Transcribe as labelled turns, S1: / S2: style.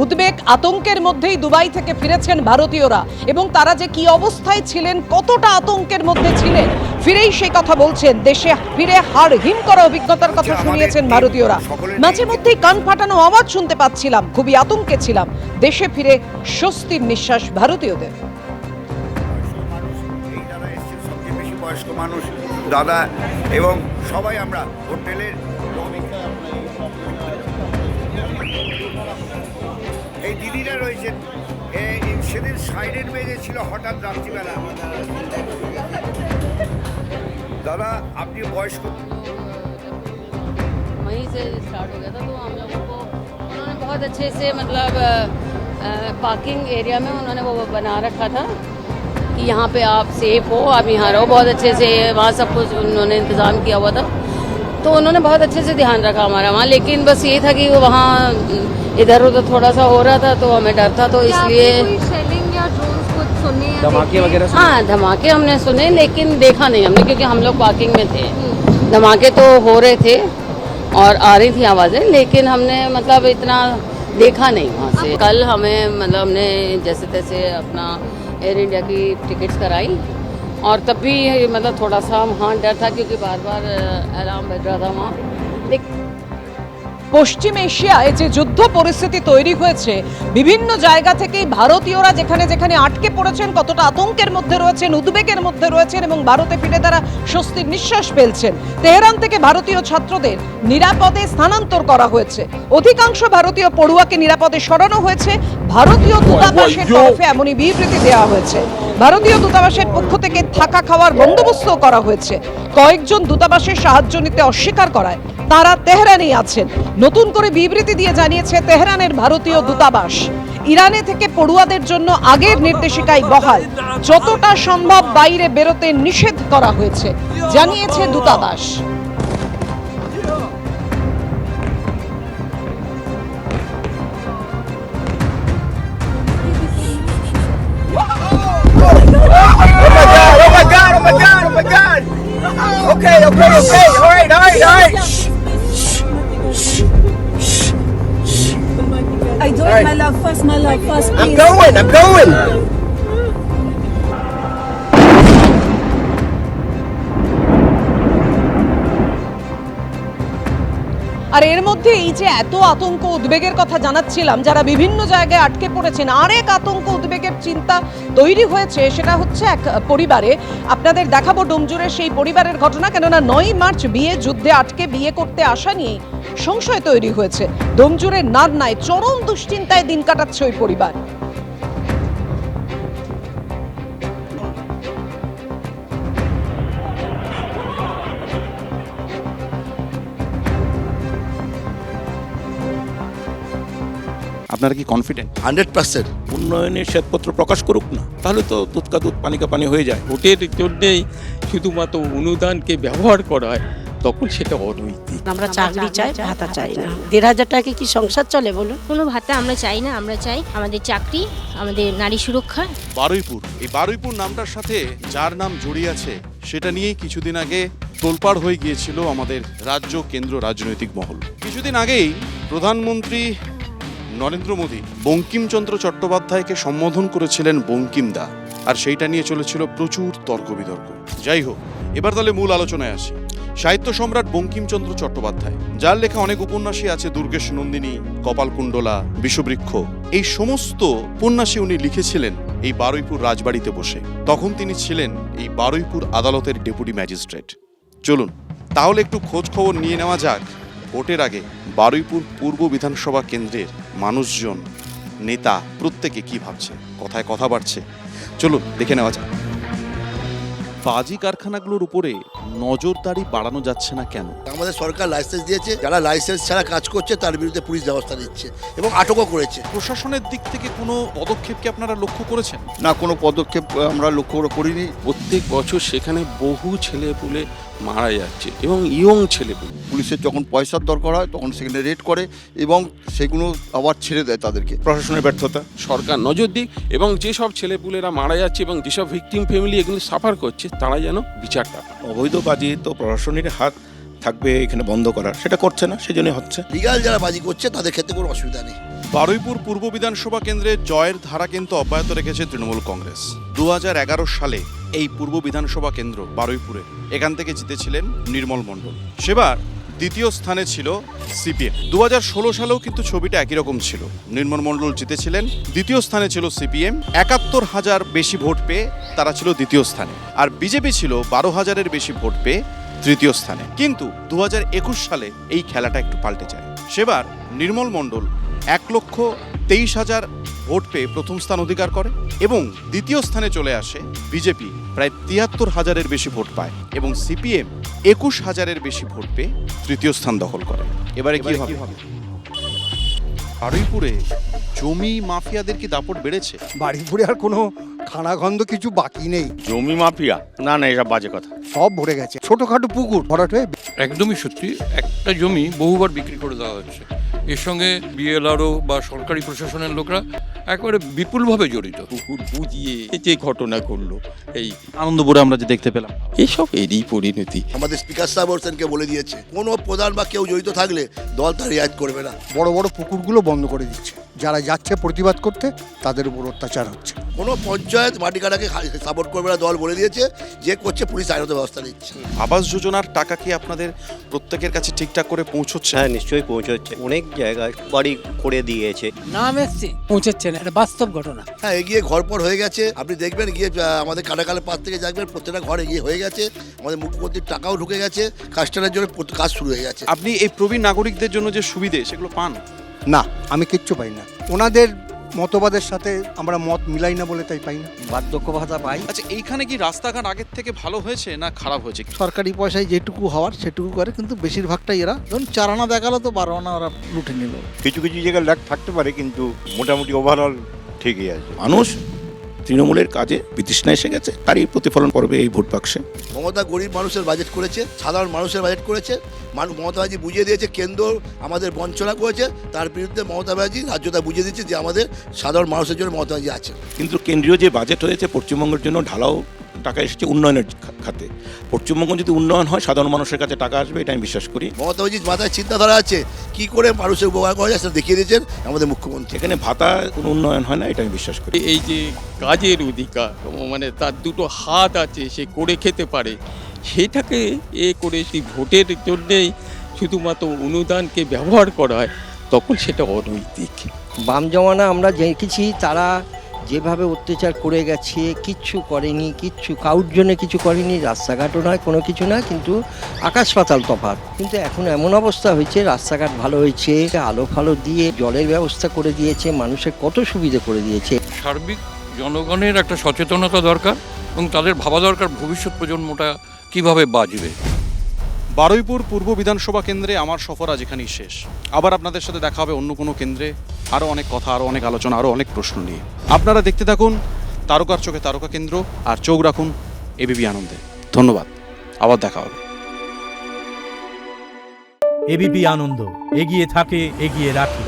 S1: উদ্বেগ আতঙ্কের মধ্যেই দুবাই থেকে ফিরেছেন ভারতীয়রা এবং তারা যে কি অবস্থায় ছিলেন, কতটা আতঙ্কের মধ্যে ছিলেন, ফিরেই সেই কথা বলছেন। দেশে ফিরে হাড় হিম করা অভিজ্ঞতার কথা শুনিয়েছেন ভারতীয়রা। মাঝে মধ্যেই কান ফাটানো আওয়াজ শুনতে পাচ্ছিলাম, খুবই আতঙ্কে ছিলাম। দেশে ফিরে স্বস্তির নিঃশ্বাস ভারতীয়দের।
S2: বয়স্ক মানুষ, দাদা এবং সবাই আমরা হোটেলের এই দিদিরা রয়েছেন। সেদিন সাইরেন বেজেছিল হঠাৎ রাত্রিবেলা। দাদা আপনি বয়স্ক,
S3: वहीं से स्टार्ट हो गया था। तो हम लोगों को उन्होंने बहुत अच्छे से मतलब पार्किंग एरिया में उन्होंने वो बना रखा था कि यहाँ पे आप सेफ हो, आप यहाँ रहो। बहुत अच्छे से वहाँ सब कुछ उन्होंने इंतज़ाम किया हुआ था, तो उन्होंने बहुत अच्छे से ध्यान रखा हमारा वहाँ। लेकिन बस ये था कि वहाँ इधर उधर थोड़ा सा हो रहा था, तो हमें डर था, तो इसलिए
S4: धमाके वगैरह।
S3: हाँ, धमाके हमने सुने लेकिन देखा नहीं हमने, क्योंकि हम लोग पार्किंग में थे। धमाके तो हो रहे थे और आ रही थी आवाज़ें, लेकिन हमने मतलब इतना देखा नहीं वहाँ से। कल हमें मतलब हमने जैसे तैसे अपना एयर इंडिया की टिकट्स कराई, और तब भी मतलब थोड़ा सा वहाँ डर था, क्योंकि बार बार अलार्म बज रहा था वहाँ।
S1: পশ্চিম এশিয়ায় যে যুদ্ধ পরিস্থিতি তৈরি হয়েছে, বিভিন্ন জায়গা থেকেই ভারতীয়রা যেখানে যেখানে আটকে পড়েছেন, কতটা আতঙ্কের মধ্যে রয়েছেন, উদ্বেগের মধ্যে রয়েছেন এবং ভারতে ফিরে তারা স্বস্তির নিঃশ্বাস ফেলছেন। তেহরান থেকে ভারতীয় ছাত্রদের নিরাপদে স্থানান্তর করা হয়েছে। অধিকাংশ ভারতীয় পড়ুয়াকে নিরাপদে সরানো হয়েছে। ভারতীয় দূতাবাসের তরফে এমনই বিবৃতি দেওয়া হয়েছে। ভারতীয় দূতাবাসের পক্ষ থেকে থাকা খাওয়ার বন্দোবস্ত করা হয়েছে। কয়েকজন দূতাবাসের সাহায্য নিতে অস্বীকার করায় তারা তেহরানেই আছেন। নতুন করে বিবৃতি দিয়ে জানিয়েছে তেহরানের ভারতীয় দূতাবাস, ইরানে থেকে পড়ুয়াদের জন্য আগের নির্দেশিকায় বহাল, যতটা সম্ভব বাইরে বেরোতে নিষেধ করা হয়েছে, জানিয়েছে দূতাবাস।
S4: Okay. All right.
S5: I do it, my love first, please.
S4: I'm going.
S1: আর এর মধ্যে এই যে এত আতঙ্ক উদ্বেগের কথা জানাচ্ছিলাম, যারা বিভিন্ন জায়গায় আটকে পড়েছেন, আরেক আতঙ্ক উদ্বেগের চিন্তা তৈরি হয়েছে। সেটা হচ্ছে এক পরিবারে, আপনাদের দেখাবো ডোমজুরের সেই পরিবারের ঘটনা। কেননা 9 মার্চ বিয়ে যুদ্ধে আটকে বিয়ে করতে আসা নিয়ে সংশয় তৈরি হয়েছে। ডোমজুরের নাদনায় চরম দুশ্চিন্তায় দিন কাটাচ্ছে ওই পরিবার।
S6: আপনারা কি কনফিডেন্ট?
S7: 100%।
S6: উন্নয়নের শ্বেতপত্র প্রকাশ করুক না, তাহলে তো দুধ কা দুধ পানি কা পানি হয়ে যায়।
S8: ভোটের জন্যেই শুধুমাত্র অনুদানকে ব্যবহার করা হয়, তখন সেটা অনৈতিক।
S9: আমরা চাকরি চাই, ভাতা চাই না। 1,500 টাকা কি সংসার চলে বলুন?
S10: কোনো ভাতা আমরা চাই না, আমরা চাই আমাদের চাকরি, আমাদের নারী সুরক্ষা।
S7: বারুইপুর, এই বারুইপুর নামটার সাথে যার নাম জড়িয়ে আছে সেটা নিয়েই কিছুদিন আগে তোলপাড় হয়ে গিয়েছিল আমাদের রাজ্য কেন্দ্র রাজনৈতিক মহল। কিছুদিন আগেই প্রধানমন্ত্রী নরেন্দ্র মোদী বঙ্কিমচন্দ্র চট্টোপাধ্যায়কে সম্বোধন করেছিলেন বঙ্কিমদা, আর সেইটা নিয়ে চলেছিল প্রচুর তর্ক বিতর্ক। যাই হোক, এবার তাহলে মূল আলোচনায় আসি। সাহিত্য সম্রাট বঙ্কিমচন্দ্র চট্টোপাধ্যায়, যার লেখা অনেক উপন্যাসই আছে, দুর্গেশ নন্দিনী, কপালকুণ্ডলা, বিষবৃক্ষ, এই সমস্ত উপন্যাসে উনি লিখেছিলেন এই বারুইপুর রাজবাড়িতে বসে। তখন তিনি ছিলেন এই বারুইপুর আদালতের ডেপুটি ম্যাজিস্ট্রেট। চলুন তাহলে একটু খোঁজ খবর নিয়ে নেওয়া যাক ভোটের আগে বারুইপুর পূর্ব বিধানসভা কেন্দ্রের মানুষজন, নেতা প্রত্যেকে কি ভাবছে, কথায় কথা বাড়ছে। চলুন দেখে নেওয়া যাক। বাজি কারখানাগুলোর উপরে নজরদারি বাড়ানো যাচ্ছে না কেন?
S2: আমাদের সরকার লাইসেন্স দিয়েছে, যারা লাইসেন্স ছাড়া কাজ করছে তার বিরুদ্ধে পুলিশ ব্যবস্থা নিচ্ছে এবং আটকও করেছে।
S7: প্রশাসনের দিক থেকে কোনো পদক্ষেপ কি আপনারা লক্ষ্য করেছেন?
S2: না, কোনো পদক্ষেপ আমরা লক্ষ্য করিনি।
S8: প্রত্যেক বছর সেখানে বহু ছেলেপুলে মারা যাচ্ছে এবং ইয়ং ছেলেপুলে।
S2: পুলিশের যখন পয়সার দরকার হয় তখন সেখানে রেড করে এবং সেগুলো আবার ছেড়ে দেয় তাদেরকে।
S6: প্রশাসনের ব্যর্থতা।
S8: সরকার নজর দিক এবং যেসব ছেলেপুলেরা মারা যাচ্ছে এবং যেসব ভিকটিম ফ্যামিলি এগুলো সাফার করছে, তারা যেন বিচারটা পায়।
S6: অবৈধ বাজি তো প্রশাসনের হাত থাকবে এখানে বন্ধ করার, সেটা করছে না, সেজন্য হচ্ছে।
S2: লিগাল যারা বাজি করছে তাদের ক্ষেত্রে কোনো অসুবিধা নেই।
S7: বারুইপুর পূর্ব বিধানসভা কেন্দ্রের জয়ের ধারা কিন্তু অব্যাহত রেখেছে তৃণমূল কংগ্রেস। 2011 সালে এই পূর্ব বিধানসভা কেন্দ্র বারুইপুরে এখান থেকে জিতেছিলেন নির্মল মণ্ডল। সেবার দ্বিতীয় স্থানে ছিল সিপিএম। 2016 সালেও কিন্তু ছবিটা একই রকম ছিল। নির্মল মণ্ডল জিতেছিলেন, দ্বিতীয় স্থানে ছিল সিপিএম। 71,000 বেশি ভোট পেয়ে তারা ছিল দ্বিতীয় স্থানে, আর বিজেপি ছিল 12,000-এর বেশি ভোট পেয়ে তৃতীয় স্থানে। কিন্তু 2021 সালে এই খেলাটা একটু পাল্টে যায়। সেবার নির্মল মণ্ডল 1,23,000 ভোট পেয়ে প্রথম স্থান অধিকার করে এবং দ্বিতীয় স্থানে চলে আসে বিজেপি, প্রায় 73,000-এর বেশি ভোট পায় এবং সিপিএম 21,000-এর বেশি ভোট পেয়ে তৃতীয় স্থান দখল করে। এবারে কি হবে? বারুইপুরে জমি মাফিয়াদের কি দাপট বেড়েছে?
S4: বাড়িপুরে আর কোনো খানাখন্দ কিছু বাকি নেই।
S6: জমি মাফিয়া? না না, এসব বাজে কথা।
S4: সব ভরে গেছে, ছোটখাটো পুকুর ভরাট হয়ে।
S11: একদমই সত্যি, একটা জমি বহুবার বিক্রি করে দেওয়া হচ্ছে। এর সঙ্গে বিএলআরও বা সরকারি প্রশাসনের লোকরা একেবারে বিপুলভাবে জড়িত।
S8: পুকুর বুঝিয়ে যে ঘটনা করলো, এই
S6: আনন্দপুরে আমরা যে দেখতে পেলাম,
S8: এসব এরই পরিণতি।
S2: আমাদের স্পিকার সাহেব হোসেনকে বলে দিয়েছে কোনো প্রধান বা কেউ জড়িত থাকলে দল তার রিয়াজ করবে না।
S4: বড় বড় পুকুরগুলো বন্ধ করে দিচ্ছে, যারা যাচ্ছে প্রতিবাদ করতে তাদের উপর অত্যাচার হচ্ছে।
S2: কোনো পঞ্চায়েত মাটি কাটাকে সাপোর্ট করবে না, দল বলে দিয়েছে। যে করছে পুলিশ আইনত ব্যবস্থা নিচ্ছে।
S7: আবাস যোজনার টাকা কি আপনাদের প্রত্যেকের কাছে ঠিকঠাক করে পৌঁছচ্ছে?
S12: হ্যাঁ, নিশ্চয়ই পৌঁছচ্ছে। অনেক জায়গায় বাড়ি করে দিয়েছে,
S9: নাম এসছে পৌঁছচ্ছে না, এটা বাস্তব ঘটনা।
S2: হ্যাঁ, এগিয়ে ঘরপর হয়ে গেছে। আপনি দেখবেন গিয়ে আমাদের কাটাকালের পাশ থেকে দেখবেন প্রত্যেকটা ঘর এগিয়ে হয়ে গেছে। আমাদের মুখ্যমন্ত্রীর টাকাও ঢুকে গেছে, কাস্টমারের জন্য কাজ শুরু হয়ে গেছে।
S7: আপনি এই প্রবীণ নাগরিকদের জন্য যে সুবিধে সেগুলো পান?
S4: না, আমি কিচ্ছু পাই না। ওনাদের মতবাদের সাথে আমরা মত মিলাই না বলে তাই পাই না।
S9: বার্ধক্য ভাতা পাই।
S7: আচ্ছা, এইখানে কি রাস্তাঘাট আগের থেকে ভালো হয়েছে না খারাপ হয়েছে?
S12: সরকারি পয়সায় যেটুকু হওয়ার সেটুকু করে, কিন্তু বেশিরভাগটাই এরা ধরুন 4 আনা দেখালো তো 12 আনা ওরা লুটে নিল।
S6: কিছু কিছু জায়গায় ল্যাগ থাকতে পারে, কিন্তু মোটামুটি ওভারঅল ঠিকই আছে। মানুষ তৃণমূলের কাজে বিতৃষ্ণা এসে গেছে, তারই প্রতিফলন করবে এই ভোট বাক্সে।
S2: মমতা গরিব মানুষের বাজেট করেছে, সাধারণ মানুষের বাজেট করেছে। মমতা ব্যানার্জি বুঝিয়ে দিয়েছে কেন্দ্র আমাদের বঞ্চনা করেছে, তার বিরুদ্ধে মমতা ব্যানার্জি রাজ্যটা বুঝিয়ে দিচ্ছে যে আমাদের সাধারণ মানুষের জন্য মমতা ব্যানার্জি আছে।
S6: কিন্তু কেন্দ্রীয় যে বাজেট হয়েছে পশ্চিমবঙ্গের জন্য ঢালাও টাকা এসেছে উন্নয়নের খাতে। পশ্চিমবঙ্গ যদি উন্নয়ন হয়, সাধারণ মানুষের কাছে টাকা আসবে, এটা আমি বিশ্বাস করি।
S2: মমতা ব্যানার্জির মাথায় চিন্তাধারা আছে, কি করে মানুষের উপকার করা যায় সেটা দেখিয়ে দিয়েছেন আমাদের মুখ্যমন্ত্রী।
S6: এখানে ভাতা কোনো উন্নয়ন হয় না, এটা আমি বিশ্বাস করি।
S8: এই যে কাজের অধিকার, মানে তার দুটো হাত আছে, সে করে খেতে পারে, সেটাকে করে সেই ভোটের জন্যেই শুধুমাত্র অনুদানকে ব্যবহার করা হয়, তখন সেটা অনৈতিক।
S9: বাম জমানা আমরা দেখেছি, তারা যেভাবে অত্যাচার করে গেছে, কিচ্ছু করেনি, কিচ্ছু কাউর জন্য কিছু করেনি, রাস্তাঘাটও নয়, কোনো কিছু নয়, কিন্তু আকাশ পাতাল তফাৎ। কিন্তু এখন এমন অবস্থা হয়েছে, রাস্তাঘাট ভালো হয়েছে, আলো ফালো দিয়ে জলের ব্যবস্থা করে দিয়েছে, মানুষের কত সুবিধে করে দিয়েছে।
S11: সার্বিক জনগণের একটা সচেতনতা দরকার এবং তাদের ভাবা দরকার ভবিষ্যৎ প্রজন্মটা কিভাবে বাঁচবে।
S7: বারুইপুর পূর্ব বিধানসভা কেন্দ্রে আমার সফর আজ এখানেই শেষ। আবার আপনাদের সাথে দেখা হবে অন্য কোনো কেন্দ্রে, আরও অনেক কথা, আরও অনেক আলোচনা, আরও অনেক প্রশ্ন নিয়ে। আপনারা দেখতে থাকুন তারকার চোখে তারকা কেন্দ্র, আর চোখ রাখুন এবিপি আনন্দে। ধন্যবাদ, আবার দেখা হবে।
S13: এবিপি আনন্দ, এগিয়ে থাকে, এগিয়ে রাখে।